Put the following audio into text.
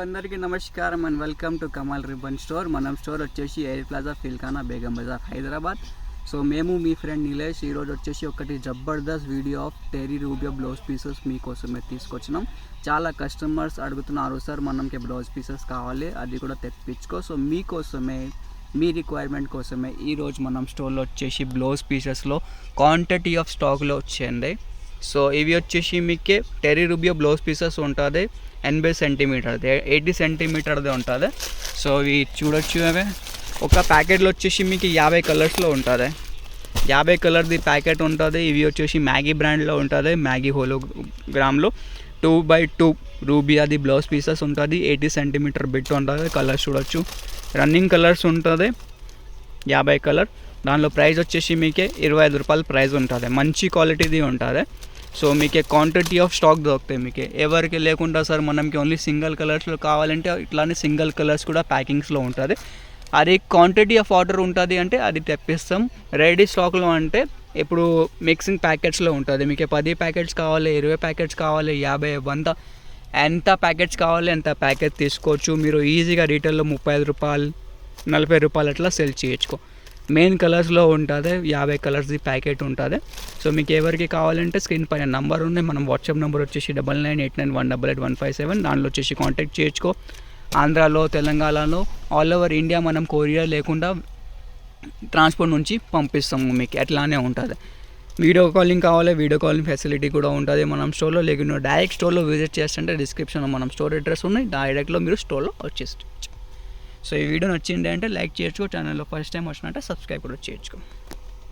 అందరికీ నమస్కారం and welcome to Kamal ribbon store. మనం స్టోర్ వచ్చేసి Air Plaza, Pilkhana, Begum Bazar, Hyderabad. So మేము మీ ఫ్రెండ్ నీలేష్ ఈరోజు వచ్చేసి ఒకటి జబర్దస్త్ video of terry rubia blouse pieces మీకోసమే తీసుకొచ్చినాం. చాలా కస్టమర్స్ అడుగుతున్నారు, సార్ మనకి బ్లౌజ్ పీసెస్ కావాలి, అది కూడా తెప్పించుకో. సో మీకోసమే, మీ రిక్వైర్మెంట్ కోసమే ఈరోజు మనం స్టోర్లో వచ్చేసి బ్లౌజ్ పీసెస్లో క్వాంటిటీ ఆఫ్ స్టాక్లో వచ్చింది. సో ఇవి వచ్చేసి మీకు టెర్రీ రూబియో బ్లౌజ్ పీసెస్ ఉంటుంది, 80 సెంటీమీటర్ది, 80 సెంటీమీటర్ది ఉంటుంది. సో ఇవి చూడొచ్చు. అవి ఒక ప్యాకెట్లో వచ్చేసి మీకు 50 కలర్స్లో ఉంటుంది, 50 కలర్ది ప్యాకెట్ ఉంటుంది. ఇవి వచ్చేసి మ్యాగీ బ్రాండ్లో ఉంటుంది, మ్యాగీ హోలోగ్రామ్లో 2x2 రూబియాది బ్లౌజ్ పీసెస్ ఉంటుంది. 80 సెంటీమీటర్ బిట్ ఉంటుంది. కలర్స్ చూడొచ్చు, రన్నింగ్ కలర్స్ ఉంటుంది, 50 కలర్. దానిలో ప్రైస్ వచ్చేసి మీకే 25 రూపాయలు ప్రైస్ ఉంటుంది. మంచి క్వాలిటీది ఉంటుంది. సో మీకు క్వాంటిటీ ఆఫ్ స్టాక్ దొరుకుతాయి. మీకు ఎవరికి లేకుండా సార్ మనకి ఓన్లీ సింగిల్ కలర్స్లో కావాలంటే ఇట్లానే సింగిల్ కలర్స్ కూడా ప్యాకింగ్స్లో ఉంటుంది. అది క్వాంటిటీ ఆఫ్ ఆర్డర్ ఉంటుంది అంటే అది తెప్పిస్తాం. రెడీ స్టాక్లో అంటే ఇప్పుడు మిక్సింగ్ ప్యాకెట్స్లో ఉంటుంది. మీకు 10 ప్యాకెట్స్ కావాలి, 20 ప్యాకెట్స్ కావాలి, 50, 100 ఎంత ప్యాకెట్స్ కావాలి అంత ప్యాకెట్ తీసుకోవచ్చు. మీరు ఈజీగా రీటైల్లో 35 రూపాయలు, 40 రూపాయలు అట్లా సెల్ చేయొచ్చు. మెయిన్ కలర్స్లో ఉంటుంది, 50 కలర్స్ది ప్యాకెట్ ఉంటుంది. సో మీకు ఎవరికి కావాలంటే స్క్రీన్ పైన నంబర్ ఉన్నాయి. మనం వాట్సాప్ నెంబర్ వచ్చేసి 9989188157. దానిలో వచ్చేసి కాంటాక్ట్ చేయొచ్చుకో. ఆంధ్రాలో, తెలంగాణలో, ఆల్ ఓవర్ ఇండియా మనం కొరియర్ లేకుండా ట్రాన్స్పోర్ట్ నుంచి పంపిస్తాము. మీకు ఎట్లానే ఉంటుంది. వీడియో కాలింగ్ కావాలి, వీడియో కాలింగ్ ఫెసిలిటీ కూడా ఉంటుంది మనం స్టోర్లో. లేకుండా డైరెక్ట్ స్టోర్లో విజిట్ చేస్తుంటే డిస్క్రిప్షన్లో మనం స్టోర్ అడ్రస్ ఉన్నాయి, డైరెక్ట్లో మీరు స్టోర్లో వచ్చేసి. సో ఈ వీడియో నచ్చింది అంటే లైక్ చేయొచ్చు, ఛానల్లో ఫస్ట్ టైం వచ్చినట్టే సబ్స్క్రైబ్ కూడా చేయొచ్చు.